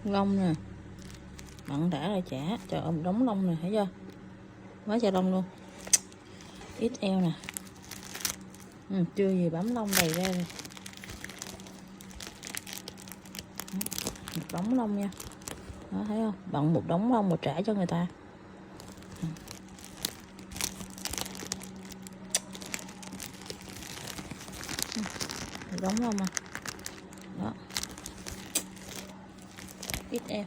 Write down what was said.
Lông nè, mặn đã rồi chả, trời ơi đống lông nè, thấy chưa? Quá trời lông luôn. Ít eo nè. Chưa gì bấm lông đầy ra rồi. Một đống lông nha. Đó, thấy không? Bận một đống lông mà trả cho người ta. Một đống lông à. Đó. Ít eo.